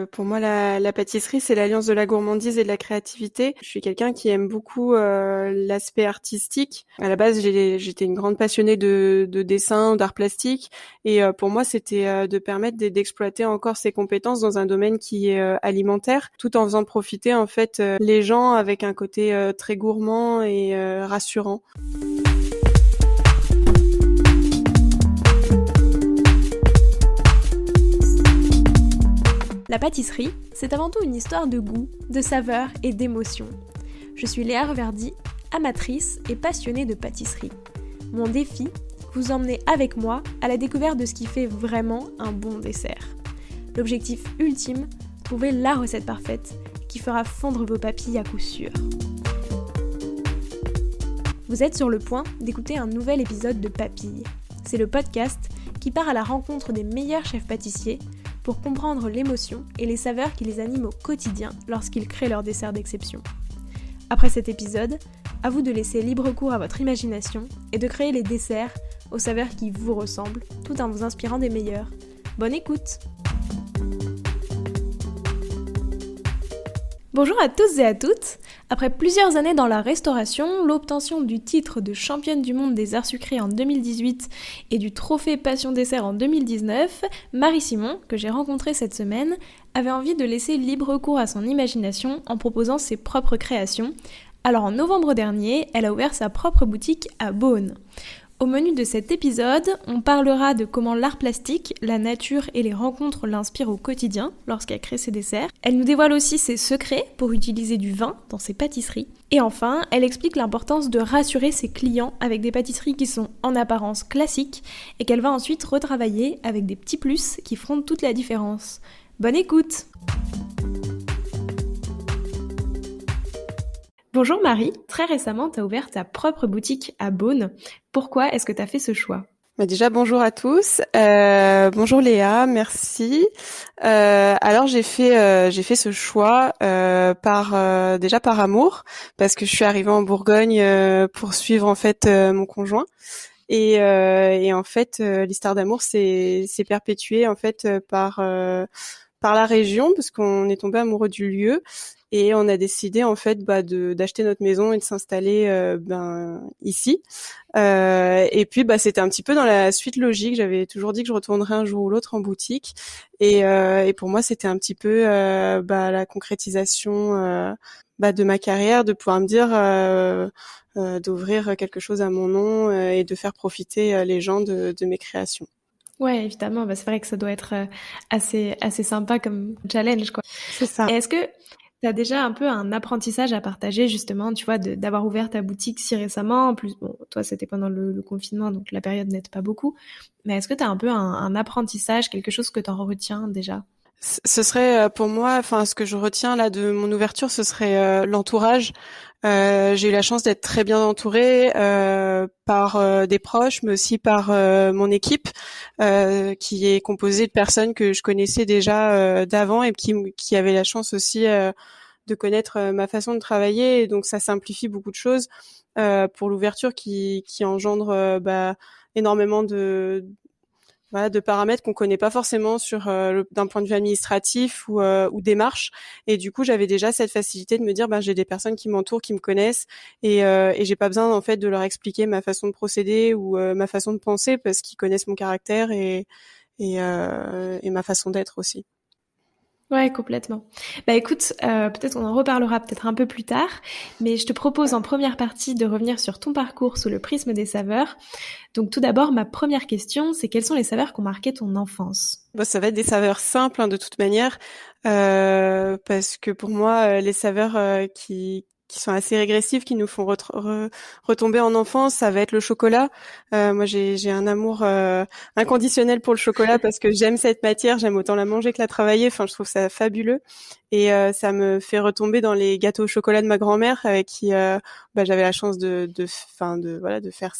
Pour moi, la pâtisserie, c'est l'alliance de la gourmandise et de la créativité. Je suis quelqu'un qui aime beaucoup l'aspect artistique. À la base, j'étais une grande passionnée de dessin, d'art plastique, et pour moi, c'était de permettre d'exploiter encore ses compétences dans un domaine qui est alimentaire, tout en faisant profiter en fait les gens avec un côté très gourmand et rassurant. La pâtisserie, c'est avant tout une histoire de goût, de saveur et d'émotion. Je suis Léa Reverdy, amatrice et passionnée de pâtisserie. Mon défi, vous emmener avec moi à la découverte de ce qui fait vraiment un bon dessert. L'objectif ultime, trouver la recette parfaite qui fera fondre vos papilles à coup sûr. Vous êtes sur le point d'écouter un nouvel épisode de Papilles. C'est le podcast qui part à la rencontre des meilleurs chefs pâtissiers pour comprendre l'émotion et les saveurs qui les animent au quotidien lorsqu'ils créent leurs desserts d'exception. Après cet épisode, à vous de laisser libre cours à votre imagination et de créer les desserts aux saveurs qui vous ressemblent, tout en vous inspirant des meilleurs. Bonne écoute! Bonjour à tous et à toutes. Après plusieurs années dans la restauration, l'obtention du titre de championne du monde des arts sucrés en 2018 et du trophée Passion Dessert en 2019, Marie Simon, que j'ai rencontrée cette semaine, avait envie de laisser libre cours à son imagination en proposant ses propres créations. Alors en novembre dernier, elle a ouvert sa propre boutique à Beaune. Au menu de cet épisode, on parlera de comment l'art plastique, la nature et les rencontres l'inspirent au quotidien lorsqu'elle crée ses desserts. Elle nous dévoile aussi ses secrets pour utiliser du vin dans ses pâtisseries. Et enfin, elle explique l'importance de rassurer ses clients avec des pâtisseries qui sont en apparence classiques et qu'elle va ensuite retravailler avec des petits plus qui feront toute la différence. Bonne écoute! Bonjour Marie, très récemment tu as ouvert ta propre boutique à Beaune. Pourquoi est-ce que tu as fait ce choix ? Déjà bonjour à tous, bonjour Léa, merci. Alors j'ai fait ce choix déjà par amour, parce que je suis arrivée en Bourgogne pour suivre en fait mon conjoint, et en fait l'histoire d'amour s'est perpétuée en fait par la région, parce qu'on est tombé amoureux du lieu. Et on a décidé en fait d'acheter notre maison et de s'installer ici. Et puis c'était un petit peu dans la suite logique. J'avais toujours dit que je retournerais un jour ou l'autre en boutique. Et pour moi c'était un petit peu la concrétisation de ma carrière, de pouvoir me dire d'ouvrir quelque chose à mon nom et de faire profiter les gens de mes créations. Ouais, évidemment, c'est vrai que ça doit être assez sympa comme challenge, quoi. C'est ça. Et est-ce que tu as déjà un peu un apprentissage à partager, justement, tu vois, d'avoir ouvert ta boutique si récemment? En plus, bon, toi, c'était pendant le confinement, donc la période n'aide pas beaucoup. Mais est-ce que tu as un peu un apprentissage, quelque chose que tu en retiens déjà? Ce serait pour moi, ce que je retiens là de mon ouverture, ce serait l'entourage. J'ai eu la chance d'être très bien entourée par des proches, mais aussi par mon équipe, qui est composée de personnes que je connaissais déjà d'avant et qui avaient la chance aussi de connaître ma façon de travailler. Et donc ça simplifie beaucoup de choses pour l'ouverture qui engendre énormément de paramètres qu'on connaît pas forcément d'un point de vue administratif ou démarche. Et du coup, j'avais déjà cette facilité de me dire, j'ai des personnes qui m'entourent, qui me connaissent, et j'ai pas besoin en fait de leur expliquer ma façon de procéder ou ma façon de penser, parce qu'ils connaissent mon caractère et ma façon d'être aussi. Ouais, complètement. Écoute, peut-être on en reparlera peut-être un peu plus tard, mais je te propose en première partie de revenir sur ton parcours sous le prisme des saveurs. Donc tout d'abord, ma première question, c'est quelles sont les saveurs qui ont marqué ton enfance ? Ça va être des saveurs simples de toute manière, parce que pour moi, les saveurs qui sont assez régressives, qui nous font retomber en enfance, ça va être le chocolat. Moi, j'ai un amour inconditionnel pour le chocolat, parce que j'aime cette matière, j'aime autant la manger que la travailler. Enfin, je trouve ça fabuleux, et ça me fait retomber dans les gâteaux au chocolat de ma grand-mère, avec qui j'avais la chance de faire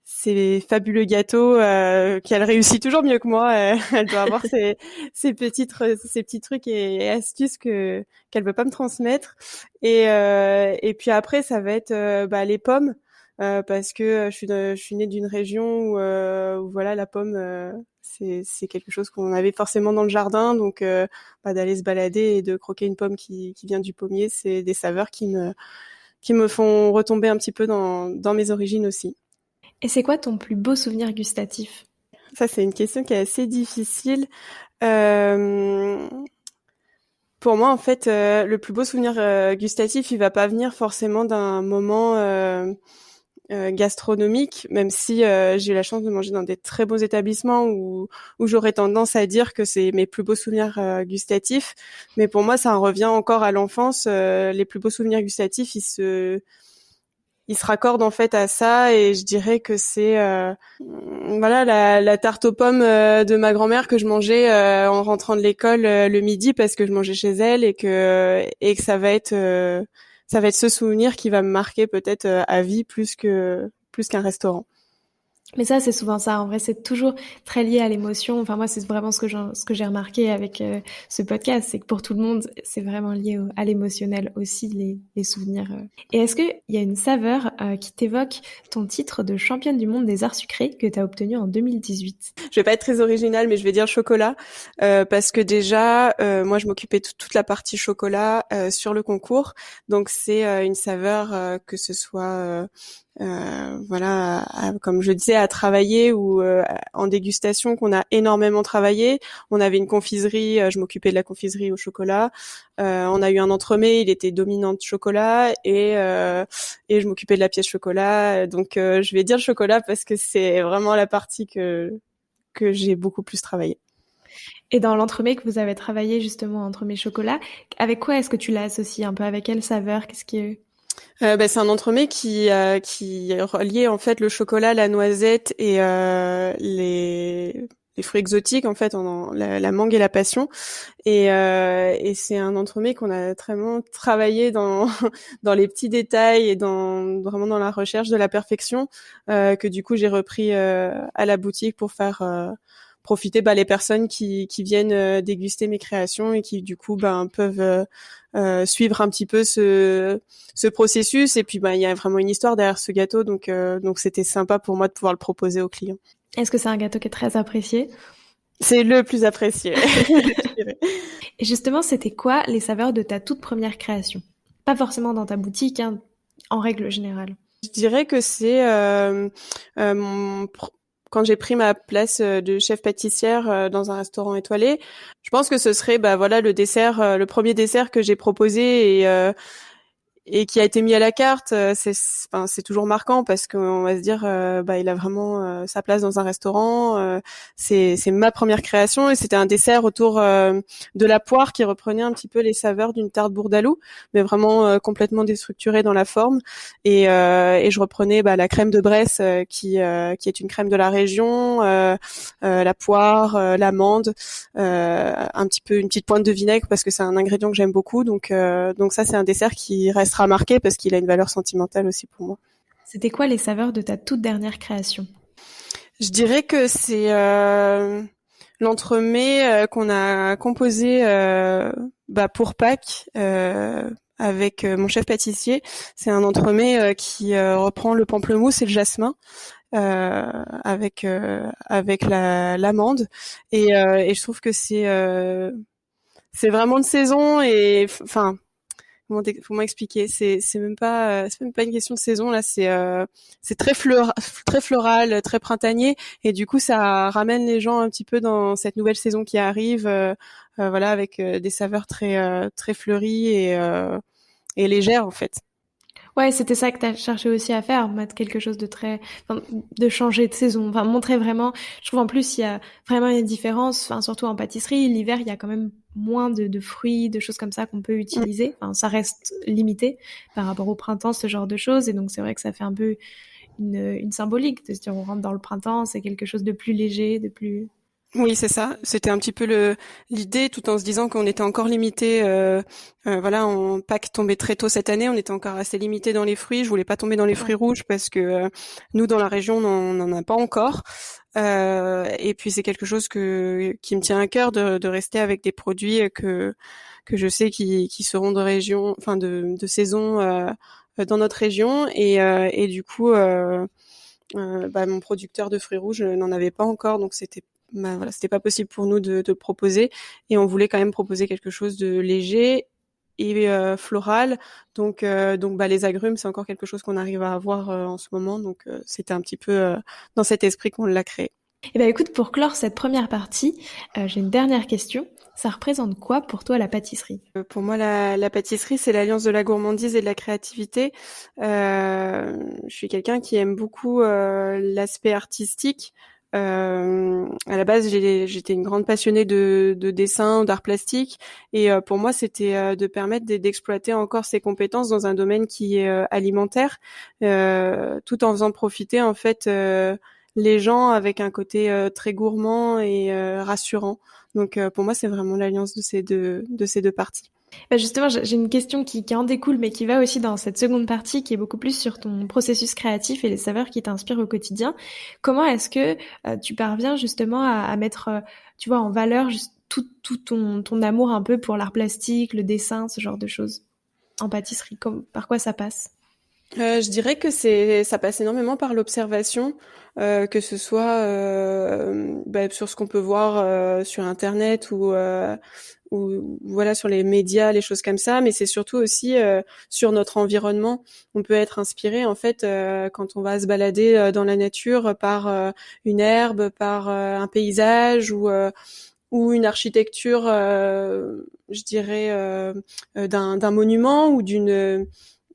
ces fabuleux gâteaux qu'elle réussit toujours mieux que moi. Elle doit avoir ces petits trucs et astuces qu'elle veut pas me transmettre. Et puis après, ça va être les pommes. parce que je suis née d'une région où voilà, la pomme, c'est quelque chose qu'on avait forcément dans le jardin, donc d'aller se balader et de croquer une pomme qui vient du pommier, c'est des saveurs qui me font retomber un petit peu dans mes origines aussi. Et c'est quoi ton plus beau souvenir gustatif? Ça, c'est une question qui est assez difficile. Euh, pour moi, en fait, le plus beau souvenir gustatif, il va pas venir forcément d'un moment gastronomique, même si j'ai eu la chance de manger dans des très beaux établissements où j'aurais tendance à dire que c'est mes plus beaux souvenirs gustatifs. Mais pour moi, ça en revient encore à l'enfance. Les plus beaux souvenirs gustatifs, ils se raccordent en fait à ça, et je dirais que c'est voilà, la tarte aux pommes de ma grand-mère que je mangeais en rentrant de l'école le midi parce que je mangeais chez elle, et que ça va être ce souvenir qui va me marquer peut-être à vie plus qu'un restaurant. Mais ça, c'est souvent ça. En vrai, c'est toujours très lié à l'émotion. Enfin, moi, c'est vraiment ce que j'ai remarqué avec ce podcast, c'est que pour tout le monde, c'est vraiment lié à l'émotionnel aussi, les souvenirs. Et est-ce qu'il y a une saveur qui t'évoque ton titre de championne du monde des arts sucrés que tu as obtenu en 2018? Je vais pas être très originale, mais je vais dire chocolat parce que déjà, moi, je m'occupais de toute la partie chocolat sur le concours, donc c'est une saveur que ce soit voilà, comme je disais, à travailler ou en dégustation qu'on a énormément travaillé. On avait une confiserie, je m'occupais de la confiserie au chocolat. On a eu un entremets, il était dominante chocolat, et je m'occupais de la pièce chocolat. Donc je vais dire chocolat parce que c'est vraiment la partie que j'ai beaucoup plus travaillé. Et dans l'entremets que vous avez travaillé justement, entremets chocolat, avec quoi est-ce que tu l'as associé un peu? Avec quelle saveur? Qu'est-ce qui est... C'est un entremets qui reliait en fait le chocolat, la noisette et les fruits exotiques en fait, la mangue et la passion. Et c'est un entremets qu'on a vraiment travaillé dans dans les petits détails et vraiment dans la recherche de la perfection, que du coup j'ai repris à la boutique pour faire profiter les personnes qui viennent déguster mes créations et qui du coup peuvent suivre un petit peu ce processus. Et puis il y a vraiment une histoire derrière ce gâteau, donc c'était sympa pour moi de pouvoir le proposer aux clients. Est-ce que c'est un gâteau qui est très apprécié? C'est le plus apprécié. Et justement, c'était quoi les saveurs de ta toute première création? Pas forcément dans ta boutique, hein, en règle générale. Je dirais que c'est mon quand j'ai pris ma place de chef pâtissière dans un restaurant étoilé. Je pense que ce serait voilà, le dessert, le premier dessert que j'ai proposé et qui a été mis à la carte. C'est toujours marquant parce qu'on va se dire il a vraiment sa place dans un restaurant. C'est ma première création, et c'était un dessert autour de la poire qui reprenait un petit peu les saveurs d'une tarte bourdaloue, mais vraiment complètement déstructurée dans la forme. Et je reprenais la crème de Bresse qui est une crème de la région, la poire, l'amande, un petit peu une petite pointe de vinaigre parce que c'est un ingrédient que j'aime beaucoup. Donc ça, c'est un dessert qui restera marqué parce qu'il a une valeur sentimentale aussi pour moi. C'était quoi les saveurs de ta toute dernière création? Je dirais que c'est l'entremets qu'on a composé pour Pâques avec mon chef pâtissier. C'est un entremets qui reprend le pamplemousse et le jasmin avec l'amande, et je trouve que c'est vraiment de saison. Et enfin, comment expliquer, c'est même pas une question de saison là, c'est très floral, très printanier, et du coup ça ramène les gens un petit peu dans cette nouvelle saison qui arrive, voilà, avec des saveurs très fleuries et légères en fait. Ouais, c'était ça que tu as cherché aussi à faire, mettre quelque chose de très, enfin, de changer de saison, enfin, montrer vraiment, je trouve en plus, il y a vraiment une différence, enfin, surtout en pâtisserie, l'hiver, il y a quand même moins de fruits, de choses comme ça qu'on peut utiliser, enfin, ça reste limité par rapport au printemps, ce genre de choses, et donc c'est vrai que ça fait un peu une symbolique, de se dire on rentre dans le printemps, c'est quelque chose de plus léger, de plus... Oui, c'est ça. C'était un petit peu l'idée, tout en se disant qu'on était encore limité. Voilà, Pâques tombait très tôt cette année, on était encore assez limité dans les fruits. Je voulais pas tomber dans les fruits rouges parce que nous, dans la région, on n'en a pas encore. Et puis c'est quelque chose qui me tient à cœur de rester avec des produits que je sais qui seront de région, enfin de saison dans notre région et du coup mon producteur de fruits rouges n'en avait pas encore, donc c'était pas possible pour nous de le proposer et on voulait quand même proposer quelque chose de léger et floral. Donc les agrumes, c'est encore quelque chose qu'on arrive à avoir en ce moment, donc c'était un petit peu dans cet esprit qu'on l'a créé. Eh ben écoute, pour clore cette première partie, j'ai une dernière question. Ça représente quoi pour toi la pâtisserie? Pour moi, la pâtisserie, c'est l'alliance de la gourmandise et de la créativité. Je suis quelqu'un qui aime beaucoup l'aspect artistique. À la base, j'étais une grande passionnée de dessin, d'art plastique, et pour moi, c'était de permettre d'exploiter encore ses compétences dans un domaine qui est alimentaire, tout en faisant profiter en fait les gens avec un côté très gourmand et rassurant. Donc pour moi, c'est vraiment l'alliance de ces deux parties. Bah justement, j'ai une question qui en découle, mais qui va aussi dans cette seconde partie, qui est beaucoup plus sur ton processus créatif et les saveurs qui t'inspirent au quotidien. Comment est-ce que tu parviens justement à mettre, tu vois, en valeur tout ton amour un peu pour l'art plastique, le dessin, ce genre de choses en pâtisserie? Par quoi ça passe? Je dirais que ça passe énormément par l'observation, que ce soit sur ce qu'on peut voir sur Internet ou voilà sur les médias, les choses comme ça, mais c'est surtout aussi sur notre environnement. On peut être inspiré en fait quand on va se balader dans la nature par une herbe, par un paysage ou une architecture, je dirais d'un monument ou d'une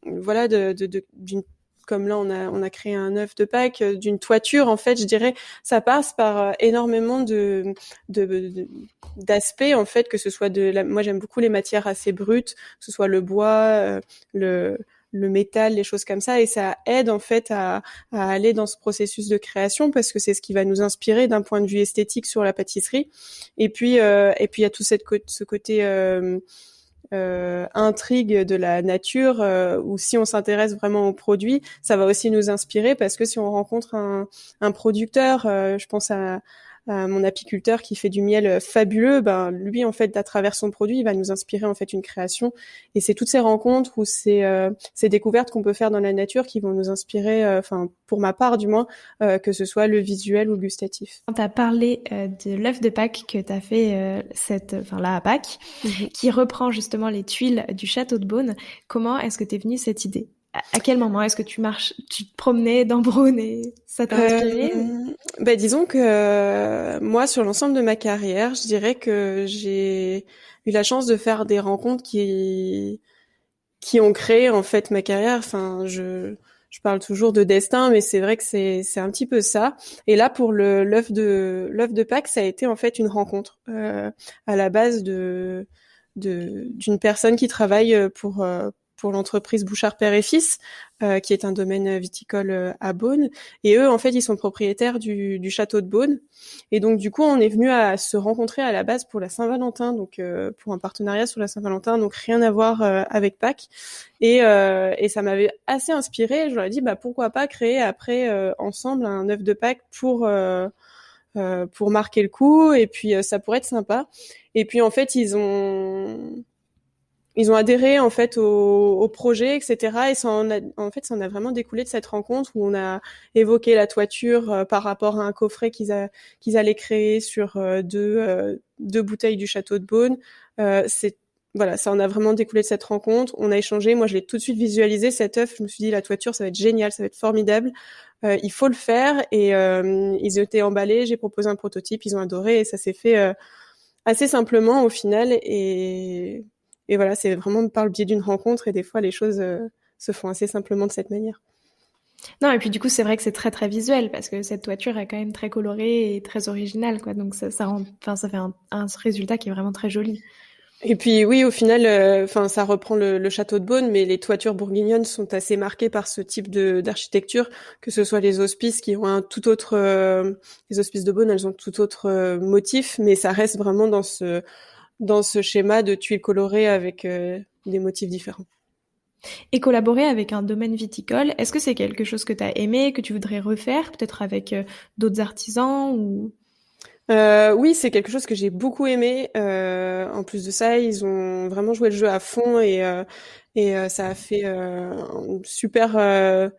voilà d'une comme là on a créé un œuf de Pâques, d'une toiture en fait, je dirais ça passe par énormément de d'aspects en fait, que ce soit moi j'aime beaucoup les matières assez brutes, que ce soit le bois, le métal, les choses comme ça, et ça aide en fait à aller dans ce processus de création parce que c'est ce qui va nous inspirer d'un point de vue esthétique sur la pâtisserie. Et puis il y a tout ce côté intrigue de la nature où si on s'intéresse vraiment aux produits, ça va aussi nous inspirer parce que si on rencontre un producteur, je pense à mon apiculteur qui fait du miel fabuleux, ben lui en fait à travers son produit il va nous inspirer en fait une création, et c'est toutes ces rencontres ou ces découvertes qu'on peut faire dans la nature qui vont nous inspirer, enfin pour ma part du moins, que ce soit le visuel ou le gustatif. Quand tu as parlé de l'œuf de Pâques que tu as fait là à Pâques, qui reprend justement les tuiles du château de Beaune, comment est-ce que t'es venue cette idée? À quel moment est-ce que tu te promenais dans Beaune et ça t'a inspiré? Disons que moi, sur l'ensemble de ma carrière, je dirais que j'ai eu la chance de faire des rencontres qui ont créé en fait ma carrière. Enfin, je parle toujours de destin, mais c'est vrai que c'est un petit peu ça. Et là, pour l'œuf de Pâques, ça a été en fait une rencontre à la base d'une personne qui travaille pour l'entreprise Bouchard Père et Fils, qui est un domaine viticole à Beaune. Et eux, en fait, ils sont propriétaires du château de Beaune. Et donc, du coup, on est venu à se rencontrer à la base pour la Saint-Valentin, donc pour un partenariat sur la Saint-Valentin, donc rien à voir avec Pâques. Et ça m'avait assez inspirée. Je leur ai dit, pourquoi pas créer après ensemble un œuf de Pâques pour marquer le coup, et puis ça pourrait être sympa. Et puis en fait ils ont adhéré en fait au projet, etc. Et ça en a vraiment découlé de cette rencontre où on a évoqué la toiture par rapport à un coffret qu'ils allaient créer sur deux bouteilles du château de Beaune. Voilà, ça en a vraiment découlé de cette rencontre. On a échangé. Moi, je l'ai tout de suite visualisé cet œuf. Je me suis dit la toiture, ça va être génial, ça va être formidable. Il faut le faire. Et ils étaient emballés. J'ai proposé un prototype. Ils ont adoré et ça s'est fait assez simplement au final. Et voilà, c'est vraiment par le biais d'une rencontre et des fois les choses se font assez simplement de cette manière. Non, et puis du coup, c'est vrai que c'est très très visuel parce que cette toiture est quand même très colorée et très originale, quoi. Donc ça fait un résultat qui est vraiment très joli. Et puis oui, au final, ça reprend le château de Beaune, mais les toitures bourguignonnes sont assez marquées par ce type d'architecture, que ce soit les hospices qui ont un tout autre, les hospices de Beaune, elles ont tout autre motif, mais ça reste vraiment dans ce schéma de tuiles colorées avec des motifs différents. Et collaborer avec un domaine viticole, est-ce que c'est quelque chose que tu as aimé, que tu voudrais refaire, peut-être avec d'autres artisans ou... Oui, c'est quelque chose que j'ai beaucoup aimé. En plus de ça, ils ont vraiment joué le jeu à fond et ça a fait un super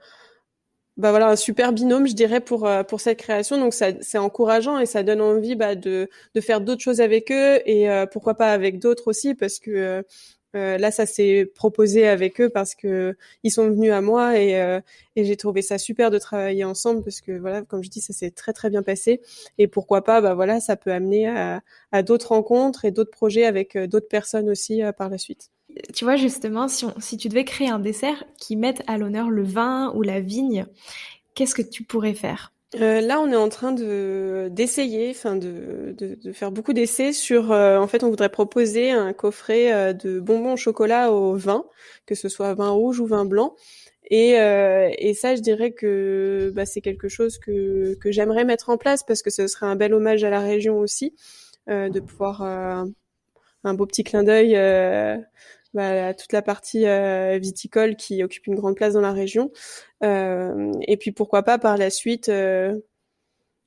bah voilà un super binôme, je dirais pour cette création. Donc ça c'est encourageant et ça donne envie de faire d'autres choses avec eux et pourquoi pas avec d'autres aussi parce que là ça s'est proposé avec eux parce que ils sont venus à moi et j'ai trouvé ça super de travailler ensemble parce que voilà comme je dis ça s'est très très bien passé et pourquoi pas bah voilà ça peut amener à d'autres rencontres et d'autres projets avec d'autres personnes aussi par la suite. Tu vois, justement, si tu devais créer un dessert qui mette à l'honneur le vin ou la vigne, qu'est-ce que tu pourrais faire? Là, on est en train de d'essayer, enfin de faire beaucoup d'essais sur. En fait, on voudrait proposer un coffret de bonbons au chocolat au vin, que ce soit vin rouge ou vin blanc. Et ça, je dirais que bah, c'est quelque chose que j'aimerais mettre en place parce que ce serait un bel hommage à la région aussi, de pouvoir un beau petit clin d'œil bah, à toute la partie viticole qui occupe une grande place dans la région. Et puis pourquoi pas par la suite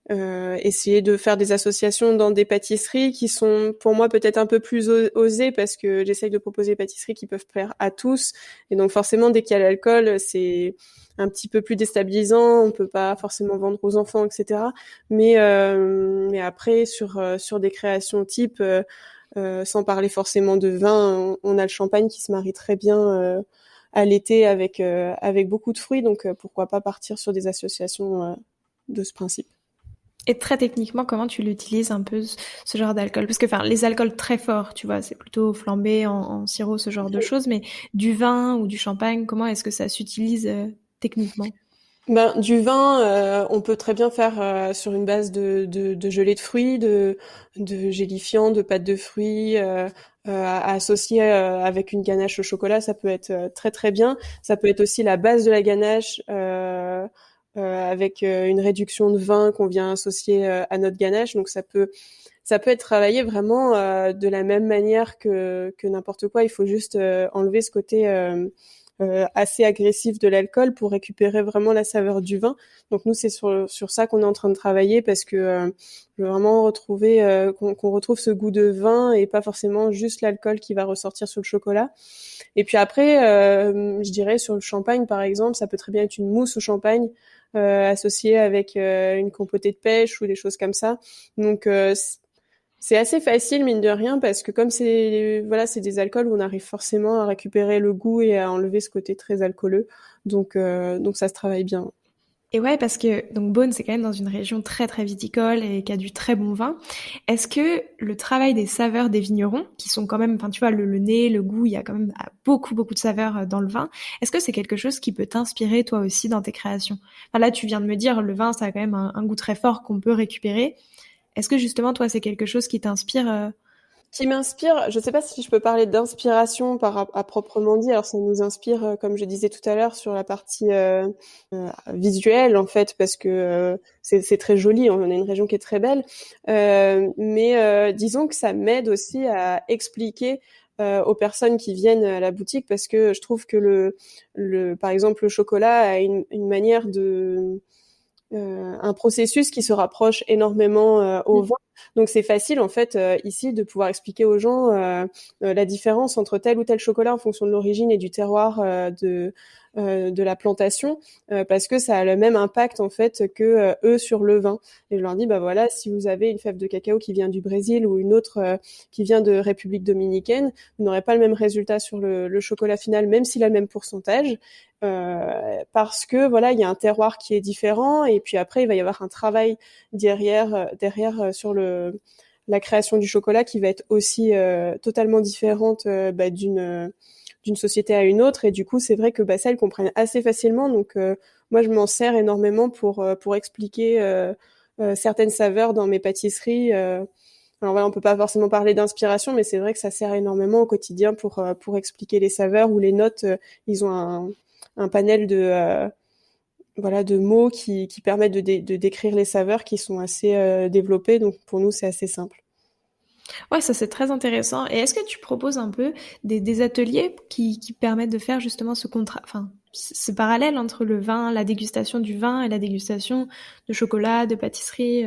essayer de faire des associations dans des pâtisseries qui sont pour moi peut-être un peu plus osées parce que j'essaye de proposer des pâtisseries qui peuvent plaire à tous et donc forcément dès qu'il y a l'alcool c'est un petit peu plus déstabilisant, on peut pas forcément vendre aux enfants etc. Mais après sur des créations type sans parler forcément de vin, on a le champagne qui se marie très bien à l'été avec beaucoup de fruits donc pourquoi pas partir sur des associations de ce principe. Et très techniquement, comment tu l'utilises un peu ce genre d'alcool? Parce que, enfin, les alcools très forts, tu vois, c'est plutôt flambé en sirop, ce genre de choses, mais du vin ou du champagne, comment est-ce que ça s'utilise techniquement? Ben, du vin, on peut très bien faire sur une base de gelée de fruits, de gélifiant, de pâte de fruits, associé avec une ganache au chocolat, ça peut être très très bien. Ça peut être aussi la base de la ganache avec une réduction de vin qu'on vient associer à notre ganache. Donc ça peut être travaillé vraiment de la même manière que n'importe quoi. Il faut juste enlever ce côté assez agressif de l'alcool pour récupérer vraiment la saveur du vin. Donc nous, c'est sur ça qu'on est en train de travailler parce que je veux vraiment retrouver qu'on retrouve ce goût de vin et pas forcément juste l'alcool qui va ressortir sur le chocolat. Et puis après, je dirais sur le champagne par exemple, ça peut très bien être une mousse au champagne associée avec une compotée de pêche ou des choses comme ça. Donc c'est assez facile mine de rien parce que comme c'est des alcools où on arrive forcément à récupérer le goût et à enlever ce côté très alcooleux. Donc ça se travaille bien. Et ouais, parce que donc Beaune, c'est quand même dans une région très très viticole et qui a du très bon vin. Est-ce que le travail des saveurs des vignerons, qui sont quand même, enfin tu vois, le nez, le goût, il y a quand même beaucoup beaucoup de saveurs dans le vin. Est-ce que c'est quelque chose qui peut t'inspirer toi aussi dans tes créations? Enfin là, tu viens de me dire, le vin, ça a quand même un goût très fort qu'on peut récupérer. Est-ce que justement toi, c'est quelque chose qui t'inspire Qui m'inspire, je sais pas si je peux parler d'inspiration à proprement dit. Alors ça nous inspire, comme je disais tout à l'heure, sur la partie visuelle en fait, parce que c'est très joli. On a une région qui est très belle, mais disons que ça m'aide aussi à expliquer aux personnes qui viennent à la boutique, parce que je trouve que par exemple, le chocolat a une manière un processus qui se rapproche énormément au vin. Donc c'est facile en fait ici de pouvoir expliquer aux gens la différence entre tel ou tel chocolat en fonction de l'origine et du terroir de la plantation parce que ça a le même impact en fait que eux sur le vin. Et je leur dis bah voilà, si vous avez une fève de cacao qui vient du Brésil ou une autre qui vient de République dominicaine, vous n'aurez pas le même résultat sur le chocolat final même s'il a le même pourcentage. Parce que voilà, il y a un terroir qui est différent et puis après il va y avoir un travail derrière sur la création du chocolat qui va être aussi totalement différente bah, d'une société à une autre et du coup c'est vrai que bah, ça ils comprennent assez facilement donc moi je m'en sers énormément pour expliquer certaines saveurs dans mes pâtisseries. Alors voilà, on peut pas forcément parler d'inspiration, mais c'est vrai que ça sert énormément au quotidien pour expliquer les saveurs ou les notes. Ils ont un panel voilà de mots qui permettent de décrire les saveurs qui sont assez développés. Donc pour nous, c'est assez simple. Ouais, ça c'est très intéressant. Et est-ce que tu proposes un peu des ateliers qui permettent de faire justement ce contrat, enfin, ce parallèle entre le vin, la dégustation du vin et la dégustation de chocolat, de pâtisserie.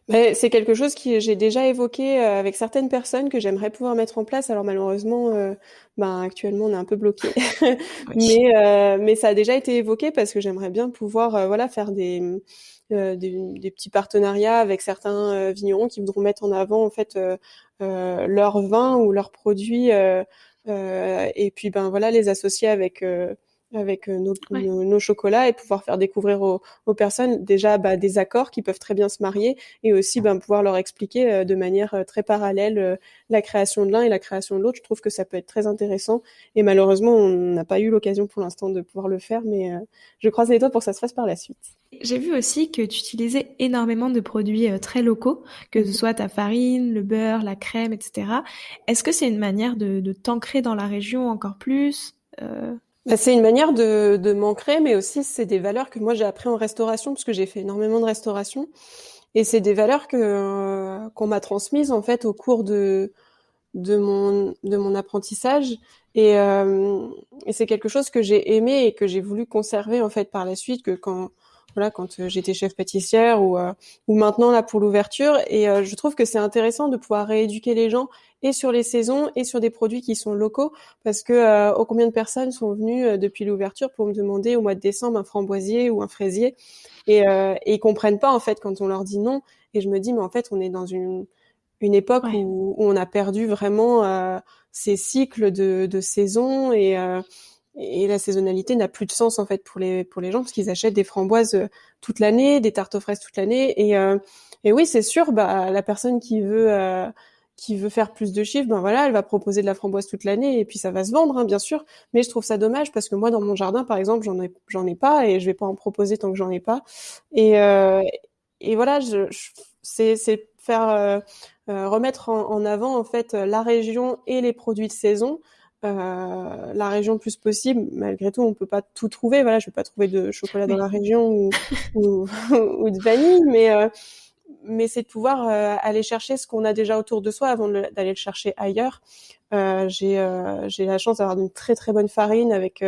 Mais c'est quelque chose que j'ai déjà évoqué avec certaines personnes que j'aimerais pouvoir mettre en place. Alors malheureusement, actuellement on est un peu bloqué, Oui. mais ça a déjà été évoqué parce que j'aimerais bien pouvoir voilà faire des petits partenariats avec certains vignerons qui voudront mettre en avant en fait leur vin ou leurs produits et puis ben voilà les associer avec Ouais. nos chocolats et pouvoir faire découvrir aux personnes déjà des accords qui peuvent très bien se marier et aussi pouvoir leur expliquer de manière très parallèle la création de l'un et la création de l'autre. Je trouve que ça peut être très intéressant et malheureusement on n'a pas eu l'occasion pour l'instant de pouvoir le faire, mais je croise les doigts pour que ça se fasse par la suite. J'ai vu aussi que tu utilisais énormément de produits très locaux, que ce soit ta farine, le beurre, la crème, etc. Est-ce que c'est une manière de t'ancrer dans la région encore plus? C'est une manière de m'ancrer, mais aussi c'est des valeurs que moi j'ai appris en restauration parce que j'ai fait énormément de restauration et c'est des valeurs qu'on m'a transmises en fait au cours de mon apprentissage et c'est quelque chose que j'ai aimé et que j'ai voulu conserver en fait par la suite que quand j'étais chef pâtissière ou maintenant là pour l'ouverture et je trouve que c'est intéressant de pouvoir rééduquer les gens et sur les saisons et sur des produits qui sont locaux parce que combien de personnes sont venues depuis l'ouverture pour me demander au mois de décembre un framboisier ou un fraisier et ils comprennent pas en fait quand on leur dit non et je me dis mais en fait on est dans une époque Ouais. où on a perdu vraiment ces cycles de saison et la saisonnalité n'a plus de sens en fait pour les gens parce qu'ils achètent des framboises toute l'année, des tartes aux fraises toute l'année et oui c'est sûr la personne qui veut faire plus de chiffres voilà elle va proposer de la framboise toute l'année et puis ça va se vendre bien sûr mais je trouve ça dommage parce que moi dans mon jardin par exemple j'en ai pas et je vais pas en proposer tant que j'en ai pas et et voilà c'est faire remettre en avant en fait la région et les produits de saison la région le plus possible. Malgré tout, on peut pas tout trouver. Voilà, je vais pas trouver de chocolat dans Oui. la région ou, ou de vanille, mais c'est de pouvoir aller chercher ce qu'on a déjà autour de soi avant d'aller le chercher ailleurs. J'ai la chance d'avoir une très très bonne farine avec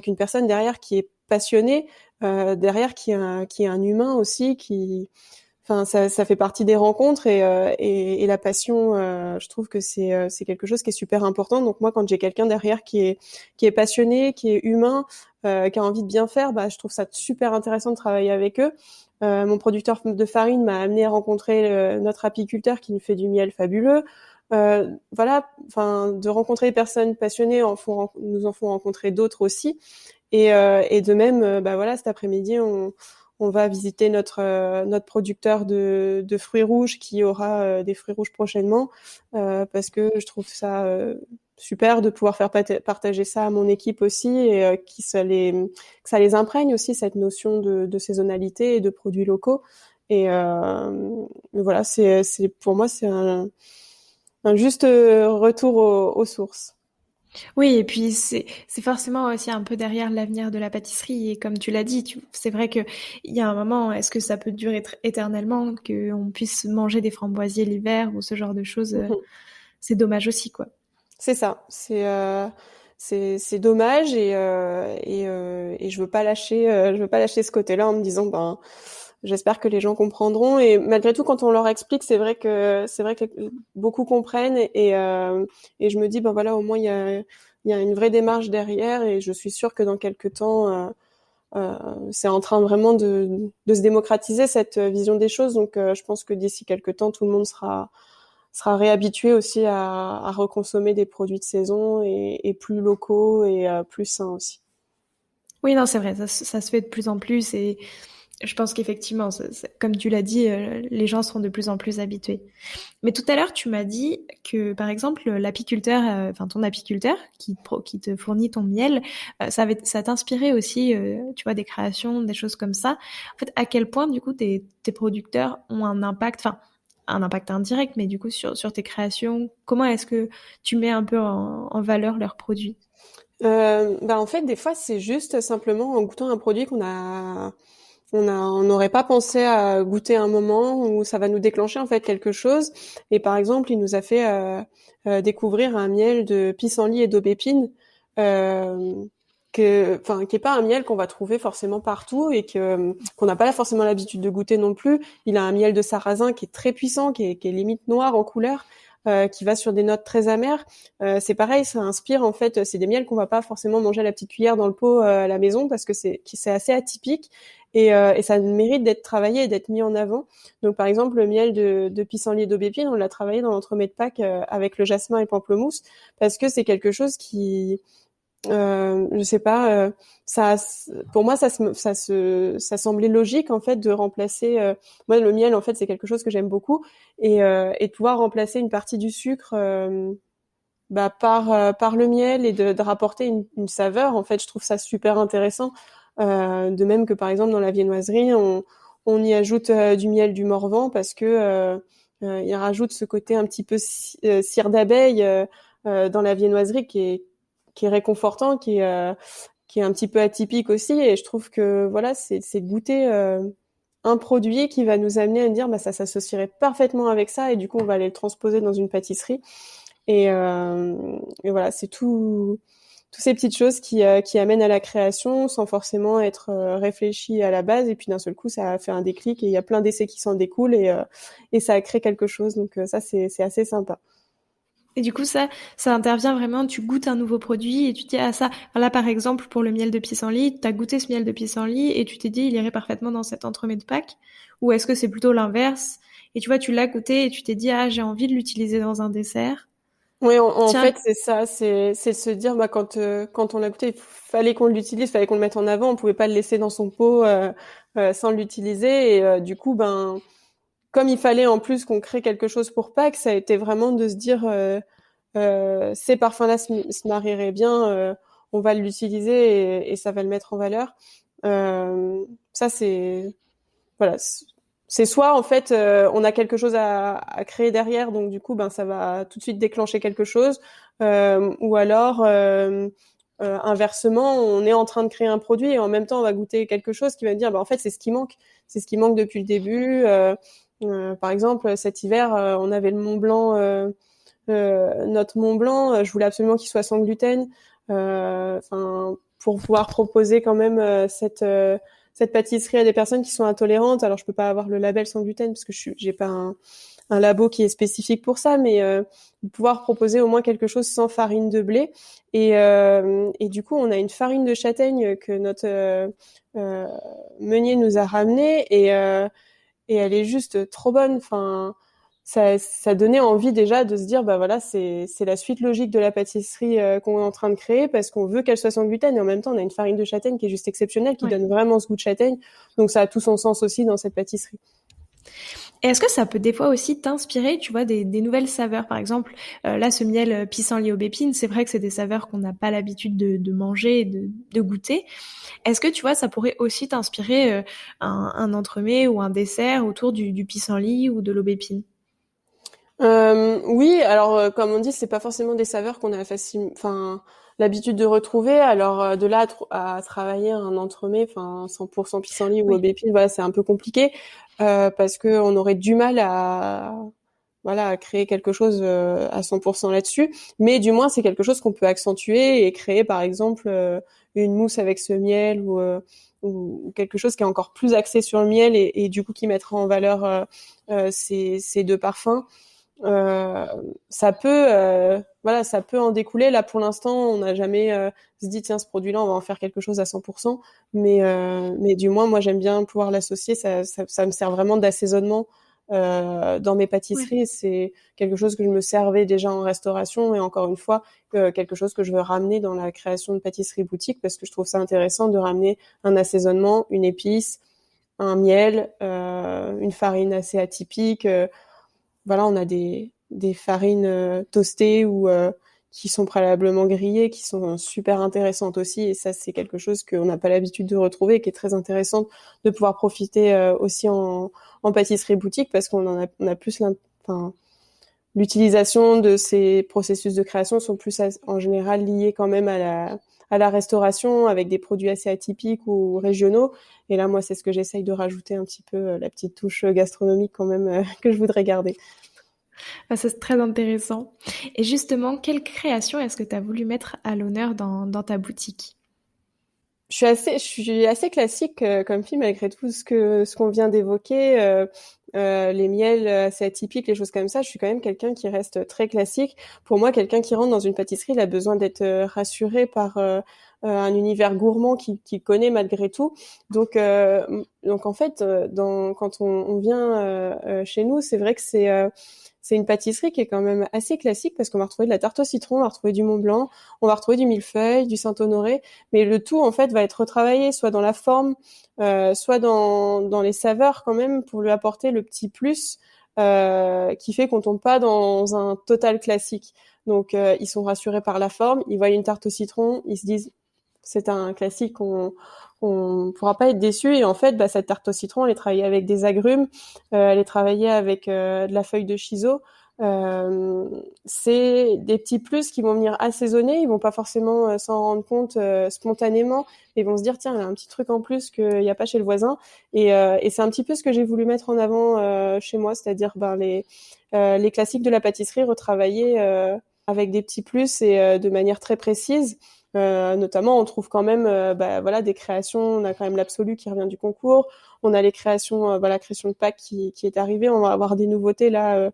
une personne derrière qui est passionnée, derrière qui est un humain aussi qui Enfin, ça fait partie des rencontres et la passion. Je trouve que c'est quelque chose qui est super important. Donc moi, quand j'ai quelqu'un derrière qui est passionné, qui est humain, qui a envie de bien faire, je trouve ça super intéressant de travailler avec eux. Mon producteur de farine m'a amené à rencontrer notre apiculteur qui nous fait du miel fabuleux. Voilà, enfin, de rencontrer des personnes passionnées nous en font rencontrer d'autres aussi. Et de même, voilà, cet après-midi, on va visiter notre producteur de fruits rouges qui aura des fruits rouges prochainement parce que je trouve ça super de pouvoir faire partager ça à mon équipe aussi et que ça les imprègne aussi cette notion de saisonnalité et de produits locaux et voilà c'est pour moi c'est un juste retour aux sources. Oui, et puis c'est forcément aussi un peu derrière l'avenir de la pâtisserie. Et comme tu l'as dit, c'est vrai que il y a un moment, est-ce que ça peut durer éternellement, qu'on puisse manger des framboisiers l'hiver ou ce genre de choses, c'est dommage aussi, quoi. C'est ça, c'est dommage et je veux pas lâcher ce côté-là en me disant j'espère que les gens comprendront et malgré tout quand on leur explique c'est vrai que beaucoup comprennent et je me dis voilà au moins il y a une vraie démarche derrière et je suis sûre que dans quelques temps c'est en train vraiment de se démocratiser cette vision des choses donc je pense que d'ici quelques temps tout le monde sera réhabitué aussi à reconsommer des produits de saison et plus locaux et plus sains aussi. Oui, non, c'est vrai, ça se fait de plus en plus et je pense qu'effectivement, comme tu l'as dit, les gens seront de plus en plus habitués. Mais tout à l'heure, tu m'as dit que, par exemple, l'apiculteur, enfin ton apiculteur qui te fournit ton miel, ça t'inspirait aussi, tu vois, des créations, des choses comme ça. En fait, à quel point, du coup, tes producteurs ont un impact, enfin, un impact indirect, mais du coup, sur tes créations, comment est-ce que tu mets un peu en valeur leurs produits? En fait, des fois, c'est juste simplement en goûtant un produit on n'aurait pas pensé à goûter un moment où ça va nous déclencher en fait quelque chose. Et par exemple, il nous a fait découvrir un miel de pissenlit et d'aubépine. Euh, qui est pas un miel qu'on va trouver forcément partout et qu'on n'a pas forcément l'habitude de goûter non plus. Il a un miel de sarrasin qui est très puissant, qui est limite noir en couleur, qui va sur des notes très amères. C'est pareil, ça inspire en fait. C'est des miels qu'on va pas forcément manger à la petite cuillère dans le pot à la maison parce que c'est assez atypique et ça mérite d'être travaillé et d'être mis en avant. Donc par exemple le miel de pissenlit et d'aubépine, on l'a travaillé dans l'entremets de Pâques avec le jasmin et le pamplemousse parce que c'est quelque chose qui je sais pas, ça, pour moi, ça semblait logique en fait de remplacer. Moi, le miel, en fait, c'est quelque chose que j'aime beaucoup, et de pouvoir remplacer une partie du sucre, par le miel et de rapporter une saveur. En fait, je trouve ça super intéressant. De même que par exemple dans la viennoiserie, on y ajoute du miel du Morvan parce que il rajoute ce côté un petit peu cire d'abeille dans la viennoiserie qui est réconfortant, qui est un petit peu atypique aussi. Et je trouve que voilà, c'est de goûter un produit qui va nous amener à nous dire bah ça s'associerait parfaitement avec ça et du coup on va aller le transposer dans une pâtisserie. Et voilà, c'est toutes ces petites choses qui amènent à la création sans forcément être réfléchi à la base. Et puis d'un seul coup, ça a fait un déclic et il y a plein d'essais qui s'en découlent et ça a créé quelque chose. Donc ça, c'est assez sympa. Et du coup, ça intervient vraiment, tu goûtes un nouveau produit et tu te dis, ah ça, enfin, là par exemple, pour le miel de pissenlit, tu as goûté ce miel de pissenlit et tu t'es dit, il irait parfaitement dans cet entremets de Pâques, ou est-ce que c'est plutôt l'inverse? Et tu vois, tu l'as goûté et tu t'es dit, ah, j'ai envie de l'utiliser dans un dessert. Oui, en Tiens, fait, c'est ça, c'est de se dire, bah, quand on l'a goûté, il fallait qu'on l'utilise, fallait qu'on le mette en avant, on pouvait pas le laisser dans son pot sans l'utiliser. Et du coup, ben, comme il fallait en plus qu'on crée quelque chose pour Pâques, ça a été vraiment de se dire, ces parfums-là se marieraient bien, on va l'utiliser et ça va le mettre en valeur. Ça, c'est voilà, c'est soit en fait on a quelque chose à créer derrière, donc du coup ben ça va tout de suite déclencher quelque chose, ou alors inversement on est en train de créer un produit et en même temps on va goûter quelque chose qui va dire ben en fait c'est ce qui manque depuis le début. Par exemple cet hiver on avait le Mont Blanc, notre Mont Blanc, je voulais absolument qu'il soit sans gluten, enfin pour pouvoir proposer quand même cette pâtisserie à des personnes qui sont intolérantes. Alors je peux pas avoir le label sans gluten parce que j'ai pas un labo qui est spécifique pour ça, mais de pouvoir proposer au moins quelque chose sans farine de blé. Et du coup, on a une farine de châtaigne que notre meunier nous a ramenée et elle est juste trop bonne. Enfin, ça donnait envie déjà de se dire bah voilà, c'est la suite logique de la pâtisserie qu'on est en train de créer parce qu'on veut qu'elle soit sans gluten et en même temps on a une farine de châtaigne qui est juste exceptionnelle, qui ouais. donne vraiment ce goût de châtaigne. Donc ça a tout son sens aussi dans cette pâtisserie. Et est-ce que ça peut des fois aussi t'inspirer, tu vois, des nouvelles saveurs? Par exemple, là, ce miel pissenlit aubépine, c'est vrai que c'est des saveurs qu'on n'a pas l'habitude de manger et de goûter. Est-ce que, tu vois, ça pourrait aussi t'inspirer un entremets ou un dessert autour du pissenlit ou de l'aubépine? Oui, alors comme on dit, c'est pas forcément des saveurs qu'on a l'habitude de retrouver. Alors de là à travailler un entremets, 100% pissenlit ou Oui, aubépine, voilà, c'est un peu compliqué parce que on aurait du mal à créer quelque chose à 100% là-dessus. Mais du moins, c'est quelque chose qu'on peut accentuer et créer, par exemple, une mousse avec ce miel ou quelque chose qui est encore plus axé sur le miel et du coup qui mettra en valeur ces deux parfums. Euh, ça peut en découler. Là, pour l'instant, on n'a jamais se dit tiens, ce produit-là, on va en faire quelque chose à 100%. Mais du moins, moi, j'aime bien pouvoir l'associer. Ça me sert vraiment d'assaisonnement dans mes ouais. pâtisseries. C'est quelque chose que je me servais déjà en restauration et encore une fois, quelque chose que je veux ramener dans la création de pâtisserie boutique parce que je trouve ça intéressant de ramener un assaisonnement, une épice, un miel, une farine assez atypique. Voilà, on a des farines toastées ou qui sont préalablement grillées, qui sont super intéressantes aussi. Et ça, c'est quelque chose qu'on n'a pas l'habitude de retrouver et qui est très intéressant de pouvoir profiter aussi en pâtisserie boutique parce on a plus l'utilisation de ces processus de création sont plus en général liés quand même à la restauration avec des produits assez atypiques ou régionaux. Et là, moi, c'est ce que j'essaye de rajouter un petit peu, la petite touche gastronomique quand même que je voudrais garder. Ah, ça, c'est très intéressant. Et justement, quelle création est-ce que tu as voulu mettre à l'honneur dans ta boutique? Je suis assez classique comme fille malgré tout ce qu'on vient d'évoquer, les miels assez atypiques, les choses comme ça. Je suis quand même quelqu'un qui reste très classique. Pour moi, quelqu'un qui rentre dans une pâtisserie, il a besoin d'être rassuré par un univers gourmand qu'il connaît malgré tout. Donc en fait, quand on vient chez nous, c'est vrai que c'est une pâtisserie qui est quand même assez classique parce qu'on va retrouver de la tarte au citron, on va retrouver du Mont Blanc, on va retrouver du millefeuille, du Saint-Honoré, mais le tout en fait va être retravaillé soit dans la forme, soit dans les saveurs quand même pour lui apporter le petit plus qui fait qu'on tombe pas dans un total classique. Donc ils sont rassurés par la forme, ils voient une tarte au citron, ils se disent c'est un classique, on pourra pas être déçu. Et en fait, cette tarte au citron, elle est travaillée avec des agrumes, elle est travaillée avec de la feuille de shiso. C'est des petits plus qui vont venir assaisonner. Ils vont pas forcément s'en rendre compte spontanément. Ils vont se dire tiens, il y a un petit truc en plus qu'il n'y a pas chez le voisin. Et c'est un petit peu ce que j'ai voulu mettre en avant chez moi, c'est-à-dire les classiques de la pâtisserie retravaillés avec des petits plus et de manière très précise. Notamment, on trouve quand même, voilà, des créations. On a quand même l'absolu qui revient du concours. On a les créations, la création de Pâques qui est arrivée. On va avoir des nouveautés là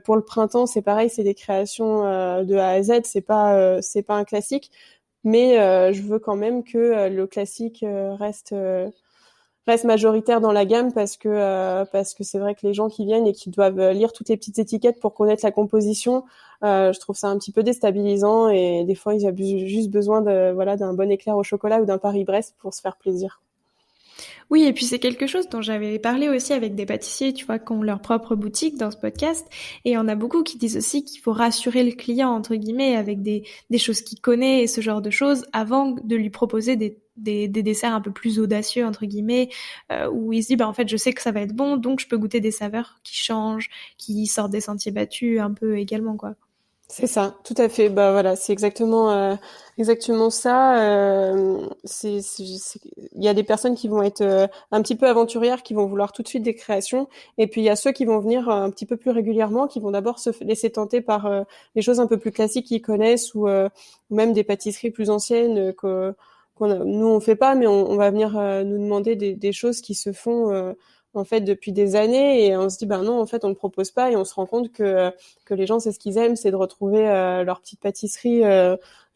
pour le printemps. C'est pareil, c'est des créations de A à Z. C'est pas un classique, mais je veux quand même que le classique reste majoritaire dans la gamme parce que c'est vrai que les gens qui viennent et qui doivent lire toutes les petites étiquettes pour connaître la composition, je trouve ça un petit peu déstabilisant et des fois ils ont juste besoin d'un bon éclair au chocolat ou d'un Paris-Brest pour se faire plaisir. Oui, et puis c'est quelque chose dont j'avais parlé aussi avec des pâtissiers, tu vois, qui ont leur propre boutique dans ce podcast. Et il y en a beaucoup qui disent aussi qu'il faut rassurer le client, entre guillemets, avec des choses qu'il connaît et ce genre de choses avant de lui proposer des desserts un peu plus audacieux, entre guillemets, où il se dit, bah, en fait, je sais que ça va être bon, donc je peux goûter des saveurs qui changent, qui sortent des sentiers battus un peu également, quoi. C'est ça, tout à fait. Bah voilà, c'est exactement ça. Il y a des personnes qui vont être un petit peu aventurières, qui vont vouloir tout de suite des créations, et puis il y a ceux qui vont venir un petit peu plus régulièrement, qui vont d'abord se laisser tenter par les choses un peu plus classiques qu'ils connaissent ou même des pâtisseries plus anciennes nous on fait pas, mais on va venir nous demander des choses qui se font en fait depuis des années, et on se dit ben non, en fait on le propose pas, et on se rend compte que les gens, c'est ce qu'ils aiment, c'est de retrouver leur petite pâtisserie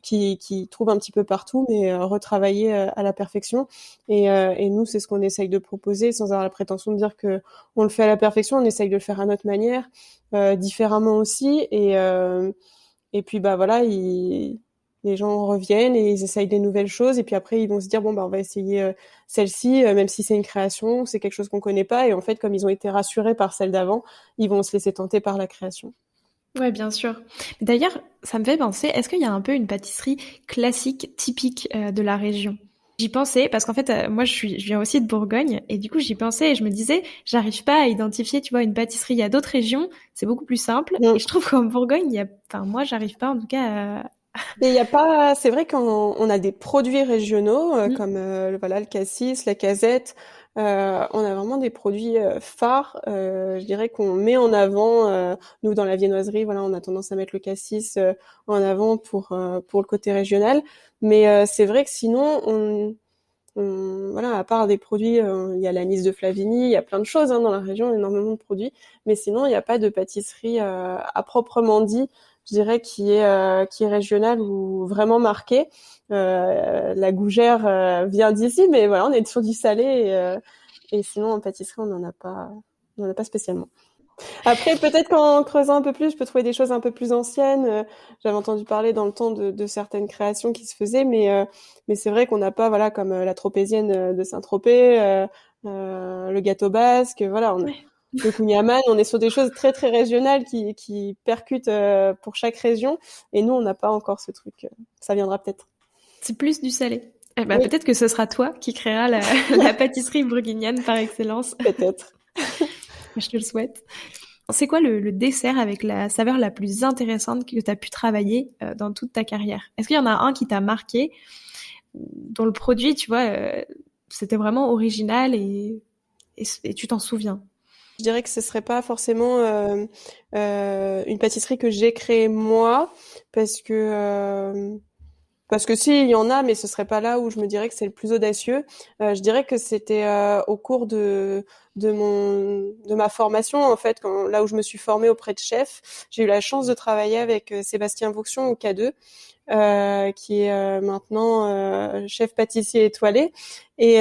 qui trouvent un petit peu partout, mais retravaillée à la perfection. Et nous, c'est ce qu'on essaye de proposer, sans avoir la prétention de dire que on le fait à la perfection. On essaye de le faire à notre manière, différemment aussi. Et puis bah voilà, les gens reviennent et ils essayent des nouvelles choses. Et puis après, ils vont se dire bon bah on va essayer celle-ci, même si c'est une création, c'est quelque chose qu'on connaît pas. Et en fait, comme ils ont été rassurés par celle d'avant, ils vont se laisser tenter par la création. Ouais, bien sûr. D'ailleurs, ça me fait penser, est-ce qu'il y a un peu une pâtisserie classique, typique de la région? J'y pensais parce qu'en fait, moi, je viens aussi de Bourgogne et du coup, j'y pensais et je me disais, j'arrive pas à identifier, tu vois, une pâtisserie. Il y a d'autres régions, c'est beaucoup plus simple. Et Mm. je trouve qu'en Bourgogne, enfin, moi, j'arrive pas en tout cas à... Et il y a pas, c'est vrai qu'on a des produits régionaux Mm. comme voilà le cassis, la casette. On a vraiment des produits phares. Je dirais qu'on met en avant. Nous dans la viennoiserie, voilà, on a tendance à mettre le cassis en avant pour le côté régional. Mais c'est vrai que sinon, voilà, à part des produits, il y a l'anis de Flavigny, il y a plein de choses dans la région, énormément de produits. Mais sinon, il n'y a pas de pâtisserie à proprement dit, je dirais, qui est régionale ou vraiment marquée. La gougère vient d'ici, mais voilà, on est sur du salé et sinon en pâtisserie, on n'en a pas spécialement. Après, peut-être qu'en creusant un peu plus, je peux trouver des choses un peu plus anciennes. J'avais entendu parler dans le temps de certaines créations qui se faisaient, mais c'est vrai qu'on n'a pas, voilà, comme la tropézienne de Saint-Tropez, le gâteau basque, voilà, Ouais. le kouign-amann, on est sur des choses très très régionales qui percutent pour chaque région, et nous, on n'a pas encore ce truc. Ça viendra peut-être. C'est plus du salé. Eh ben, Oui, peut-être que ce sera toi qui créera la pâtisserie bourguignonne par excellence. peut-être. Je te le souhaite. C'est quoi le dessert avec la saveur la plus intéressante que tu as pu travailler dans toute ta carrière? Est-ce qu'il y en a un qui t'a marqué, dont le produit, tu vois, c'était vraiment original et tu t'en souviens? Je dirais que ce serait pas forcément une pâtisserie que j'ai créée moi, parce que Parce que si, il y en a, mais ce serait pas là où je me dirais que c'est le plus audacieux. Je dirais que c'était au cours de ma formation, en fait, là où je me suis formée auprès de chefs. J'ai eu la chance de travailler avec Sébastien Vauxion au K2, qui est maintenant chef pâtissier étoilé. Et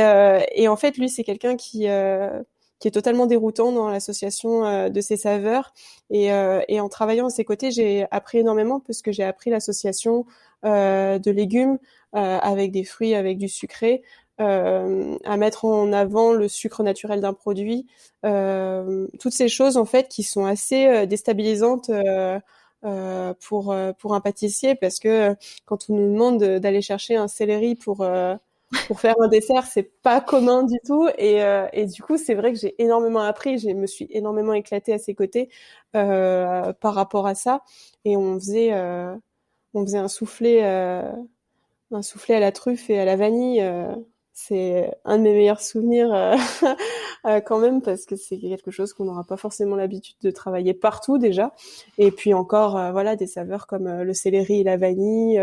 en fait, lui, c'est quelqu'un qui est totalement déroutant dans l'association de ses saveurs. Et en travaillant à ses côtés, j'ai appris énormément parce que j'ai appris l'association de légumes avec des fruits, avec du sucré, à mettre en avant le sucre naturel d'un produit, toutes ces choses en fait qui sont assez déstabilisantes pour un pâtissier, parce que quand on nous demande d'aller chercher un céleri pour faire un dessert, c'est pas commun du tout. Et du coup, c'est vrai que j'ai énormément appris. Je me suis énormément éclatée à ses côtés par rapport à ça. Et on faisait un soufflé à la truffe et à la vanille. C'est un de mes meilleurs souvenirs quand même, parce que c'est quelque chose qu'on n'aura pas forcément l'habitude de travailler partout déjà. Et puis encore, voilà, des saveurs comme le céleri et la vanille,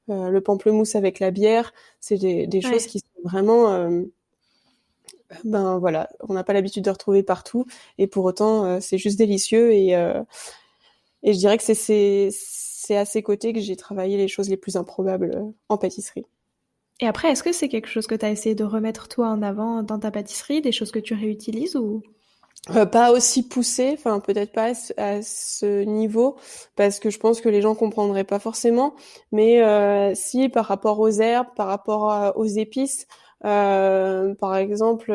le pamplemousse avec la bière. C'est des choses qui sont vraiment, ben voilà, on n'a pas l'habitude de retrouver partout. Et pour autant, c'est juste délicieux. Et je dirais que c'est à ses côtés que j'ai travaillé les choses les plus improbables en pâtisserie. Et après, est-ce que c'est quelque chose que tu as essayé de remettre toi en avant dans ta pâtisserie, des choses que tu réutilises ou... Pas aussi poussé, enfin peut-être pas à ce niveau, parce que je pense que les gens comprendraient pas forcément. Mais si, par rapport aux herbes, par rapport aux épices, par exemple,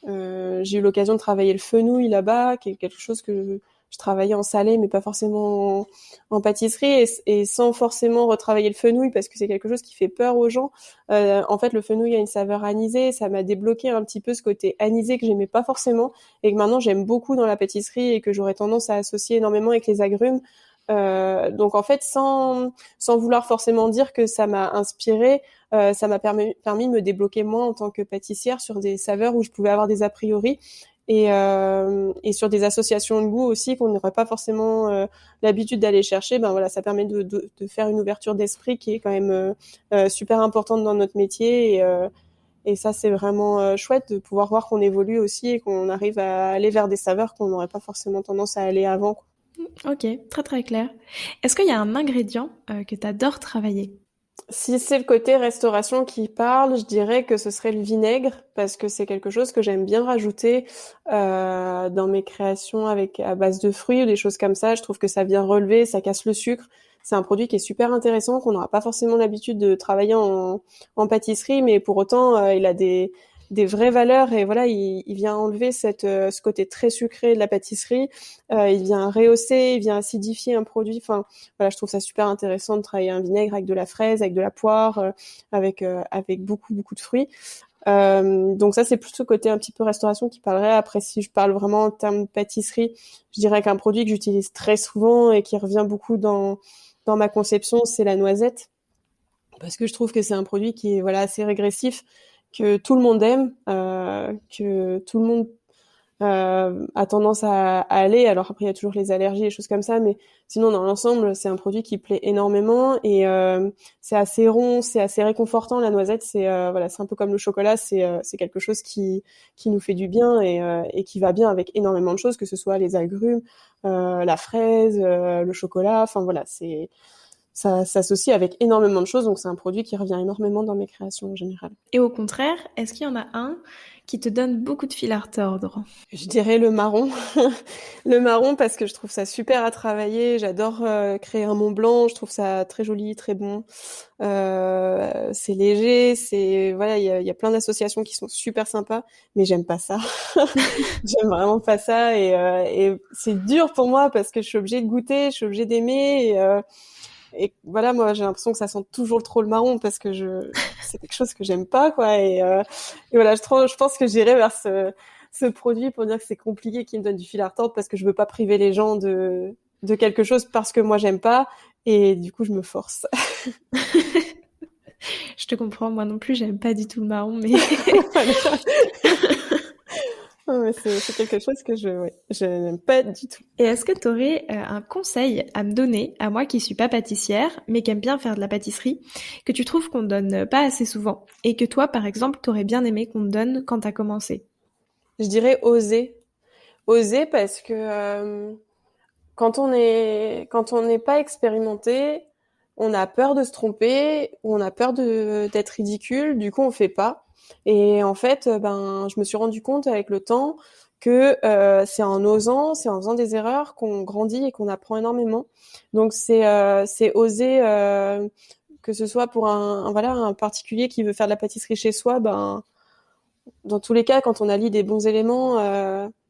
j'ai eu l'occasion de travailler le fenouil là-bas, qui est quelque chose que je travaillais en salé, mais pas forcément en pâtisserie, et sans forcément retravailler le fenouil, parce que c'est quelque chose qui fait peur aux gens. En fait, le fenouil a une saveur anisée, ça m'a débloqué un petit peu ce côté anisé que j'aimais pas forcément, et que maintenant j'aime beaucoup dans la pâtisserie, et que j'aurais tendance à associer énormément avec les agrumes. Donc en fait, sans vouloir forcément dire que ça m'a inspiré, ça m'a permis de me débloquer moi en tant que pâtissière sur des saveurs où je pouvais avoir des a priori, et sur des associations de goût aussi qu'on n'aurait pas forcément l'habitude d'aller chercher. Ben voilà, ça permet de faire une ouverture d'esprit qui est quand même super importante dans notre métier. Et ça, c'est vraiment chouette de pouvoir voir qu'on évolue aussi et qu'on arrive à aller vers des saveurs qu'on n'aurait pas forcément tendance à aller avant, quoi. Ok, très très clair. Est-ce qu'il y a un ingrédient que tu adores travailler? Si c'est le côté restauration qui parle, je dirais que ce serait le vinaigre, parce que c'est quelque chose que j'aime bien rajouter dans mes créations à base de fruits ou des choses comme ça. Je trouve que ça vient relever, ça casse le sucre. C'est un produit qui est super intéressant, qu'on n'aura pas forcément l'habitude de travailler en pâtisserie, mais pour autant, il a des vraies valeurs, et voilà, il vient enlever ce côté très sucré de la pâtisserie. Il vient rehausser, il vient acidifier un produit. Enfin, voilà, je trouve ça super intéressant de travailler un vinaigre avec de la fraise, avec de la poire, avec beaucoup de fruits. Donc ça, c'est plutôt côté un petit peu restauration qui parlerait. Après, si je parle vraiment en termes de pâtisserie, je dirais qu'un produit que j'utilise très souvent et qui revient beaucoup dans ma conception, c'est la noisette, parce que je trouve que c'est un produit qui est voilà assez régressif, que tout le monde aime, que tout le monde a tendance à aller. Alors après, il y a toujours les allergies et choses comme ça, mais sinon, dans l'ensemble, c'est un produit qui plaît énormément, et c'est assez rond, c'est assez réconfortant. La noisette, voilà, c'est un peu comme le chocolat, c'est quelque chose qui nous fait du bien, et qui va bien avec énormément de choses, que ce soit les agrumes, la fraise, le chocolat. Enfin voilà, ça s'associe avec énormément de choses, donc c'est un produit qui revient énormément dans mes créations en général. Et au contraire, est-ce qu'il y en a un qui te donne beaucoup de fil à retordre? Je dirais le marron. Le marron, parce que je trouve ça super à travailler. J'adore créer un Mont Blanc. Je trouve ça très joli, très bon. C'est léger. Voilà, il y a plein d'associations qui sont super sympas, mais j'aime pas ça. J'aime vraiment pas ça, et c'est dur pour moi parce que je suis obligée de goûter, je suis obligée d'aimer. Et voilà, moi, j'ai l'impression que ça sent toujours trop le marron, parce que c'est quelque chose que j'aime pas, quoi. Et voilà, je pense que j'irai vers ce produit pour dire que c'est compliqué, qui me donne du fil à retordre, parce que je veux pas priver les gens de quelque chose parce que moi j'aime pas, et du coup je me force. Je te comprends, moi non plus, j'aime pas du tout le marron, mais Ouais, mais c'est quelque chose que je n'aime pas du tout. Et est-ce que tu aurais un conseil à me donner, à moi qui suis pas pâtissière, mais qui aime bien faire de la pâtisserie, que tu trouves qu'on ne donne pas assez souvent, et que toi, par exemple, t'aurais bien aimé qu'on te donne quand t'as commencé? Je dirais oser. Oser parce que quand on n'est pas expérimenté, on a peur de se tromper, ou on a peur d'être ridicule, du coup on fait pas. Et en fait, ben je me suis rendu compte avec le temps que c'est en osant, c'est en faisant des erreurs qu'on grandit et qu'on apprend énormément. Donc c'est oser que ce soit pour voilà un particulier qui veut faire de la pâtisserie chez soi, ben dans tous les cas, quand on allie des bons éléments,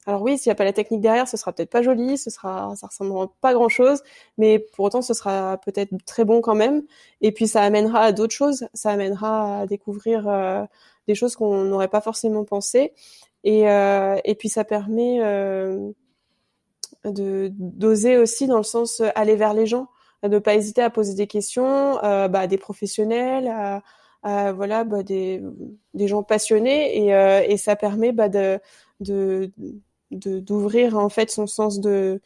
alors oui, s'il n'y a pas la technique derrière, ce sera peut-être pas joli, ça ressemblera pas à grand chose, mais pour autant, ce sera peut-être très bon quand même. Et puis, ça amènera à d'autres choses. Ça amènera à découvrir des choses qu'on n'aurait pas forcément pensé. Et puis, ça permet d'oser aussi dans le sens aller vers les gens, de ne pas hésiter à poser des questions, à des professionnels, voilà, des gens passionnés et ça permet de d'ouvrir en fait son sens de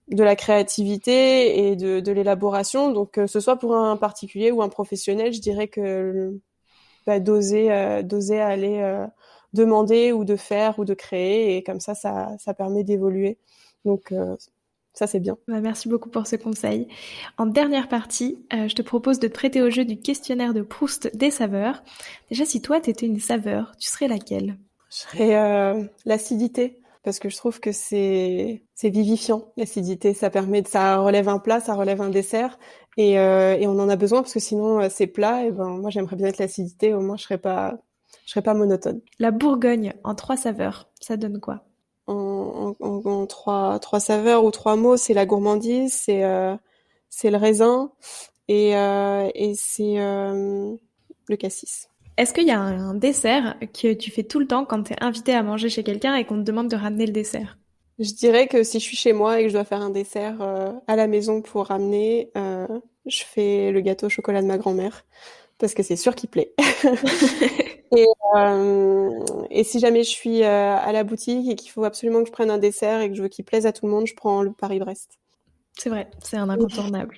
la créativité et de l'élaboration. Donc que ce soit pour un particulier ou un professionnel, je dirais que d'oser aller demander ou de faire ou de créer et comme ça permet d'évoluer. Donc ça c'est bien. Bah, merci beaucoup pour ce conseil. En dernière partie, je te propose de te prêter au jeu du questionnaire de Proust des saveurs. Déjà, si toi, t'étais une saveur, tu serais laquelle? Je serais l'acidité parce que je trouve que c'est vivifiant l'acidité. Ça relève un plat, ça relève un dessert et on en a besoin parce que sinon c'est plat. Et ben moi j'aimerais bien être l'acidité. Au moins je serais pas monotone. La Bourgogne en 3 saveurs, ça donne quoi? En trois saveurs ou trois mots, c'est la gourmandise, c'est le raisin et c'est le cassis. Est-ce qu'il y a un dessert que tu fais tout le temps quand t'es invité à manger chez quelqu'un et qu'on te demande de ramener le dessert? Je dirais que si je suis chez moi et que je dois faire un dessert à la maison pour ramener, je fais le gâteau au chocolat de ma grand-mère parce que c'est sûr qu'il plaît. Et, euh, et si jamais je suis à la boutique et qu'il faut absolument que je prenne un dessert et que je veux qu'il plaise à tout le monde, je prends le Paris-Brest. C'est vrai, c'est un incontournable.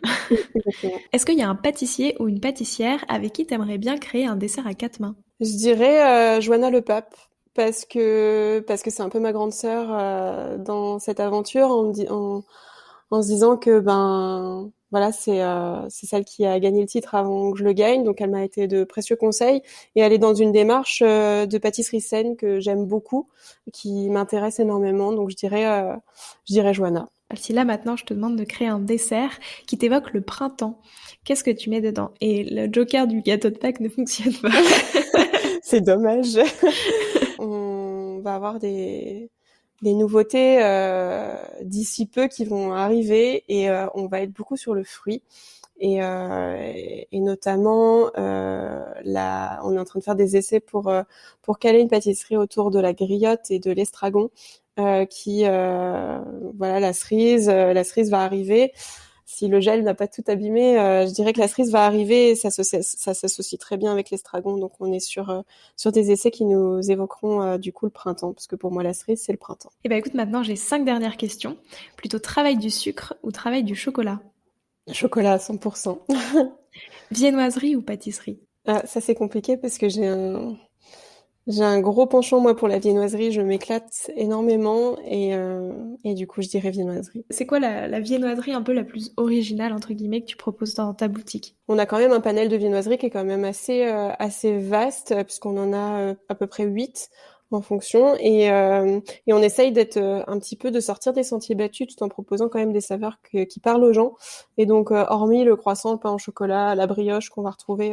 Exactement. Est-ce qu'il y a un pâtissier ou une pâtissière avec qui t'aimerais bien créer un dessert à 4 mains? Je dirais Joanna Le Pape parce que c'est un peu ma grande sœur dans cette aventure en se disant que ben voilà c'est celle qui a gagné le titre avant que je le gagne, donc elle m'a été de précieux conseils et elle est dans une démarche de pâtisserie saine que j'aime beaucoup, qui m'intéresse énormément, donc je dirais Joanna. Si là maintenant je te demande de créer un dessert qui t'évoque le printemps, qu'est-ce que tu mets dedans? Et le joker du gâteau de Pâques ne fonctionne pas. C'est dommage. On va avoir des nouveautés d'ici peu qui vont arriver et on va être beaucoup sur le fruit et notamment on est en train de faire des essais pour caler une pâtisserie autour de la griotte et de l'estragon voilà la cerise va arriver. Si le gel n'a pas tout abîmé, je dirais que la cerise va arriver et ça s'associe très bien avec l'estragon. Donc on est sur des essais qui nous évoqueront du coup le printemps, parce que pour moi la cerise c'est le printemps. Et ben écoute, maintenant j'ai 5 dernières questions. Plutôt travail du sucre ou travail du chocolat? Chocolat à 100%. Viennoiserie ou pâtisserie? Ah, ça c'est compliqué parce que j'ai un gros penchant moi pour la viennoiserie. Je m'éclate énormément et du coup je dirais viennoiserie. C'est quoi la viennoiserie un peu la plus originale, entre guillemets, que tu proposes dans ta boutique? On a quand même un panel de viennoiserie qui est quand même assez vaste, puisqu'on en a à peu près 8 en fonction. Et on essaye d'être un petit peu de sortir des sentiers battus tout en proposant quand même des saveurs qui parlent aux gens. Et donc, hormis le croissant, le pain au chocolat, la brioche qu'on va retrouver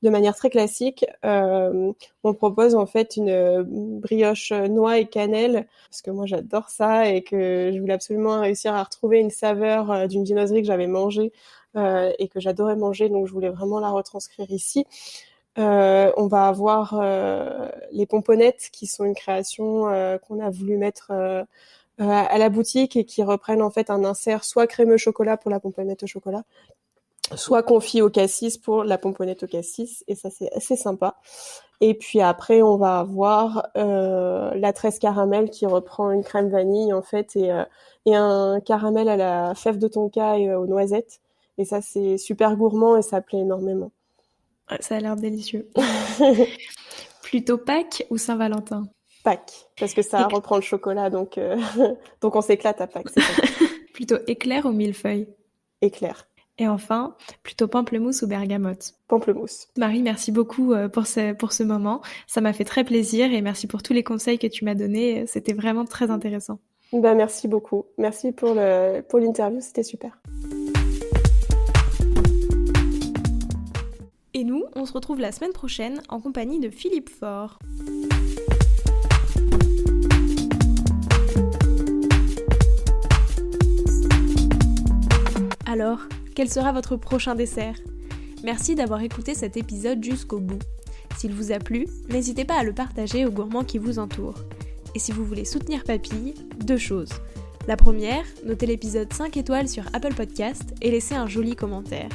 de manière très classique, on propose en fait une brioche noix et cannelle, parce que moi j'adore ça et que je voulais absolument réussir à retrouver une saveur d'une viennoiserie que j'avais mangée et que j'adorais manger, donc je voulais vraiment la retranscrire ici. On va avoir les pomponnettes qui sont une création qu'on a voulu mettre à la boutique et qui reprennent en fait un insert soit crémeux chocolat pour la pomponnette au chocolat, soit confit au cassis pour la pomponnette au cassis, et ça c'est assez sympa. Et puis après on va avoir la tresse caramel qui reprend une crème vanille en fait et un caramel à la fève de tonka et aux noisettes. Et ça c'est super gourmand et ça plaît énormément. Ouais, ça a l'air délicieux. Plutôt Pâques ou Saint-Valentin? Pâques, parce que ça reprend le chocolat, donc donc on s'éclate à Pâques. C'est Plutôt éclair ou millefeuille? éclair. Et enfin, plutôt pamplemousse ou bergamote? Pamplemousse. Marie, merci beaucoup pour ce moment. Ça m'a fait très plaisir et merci pour tous les conseils que tu m'as donnés. C'était vraiment très intéressant. Ben, merci beaucoup. Merci pour l'interview, c'était super. Et nous, on se retrouve la semaine prochaine en compagnie de Philippe Faure. Alors, quel sera votre prochain dessert ? Merci d'avoir écouté cet épisode jusqu'au bout. S'il vous a plu, n'hésitez pas à le partager aux gourmands qui vous entourent. Et si vous voulez soutenir Papille, 2 choses. La première, notez l'épisode 5 étoiles sur Apple Podcast et laissez un joli commentaire.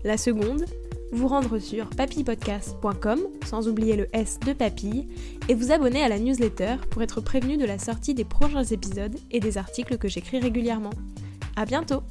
La seconde, vous rendre sur papillepodcast.com, sans oublier le S de Papille, et vous abonner à la newsletter pour être prévenu de la sortie des prochains épisodes et des articles que j'écris régulièrement. À bientôt!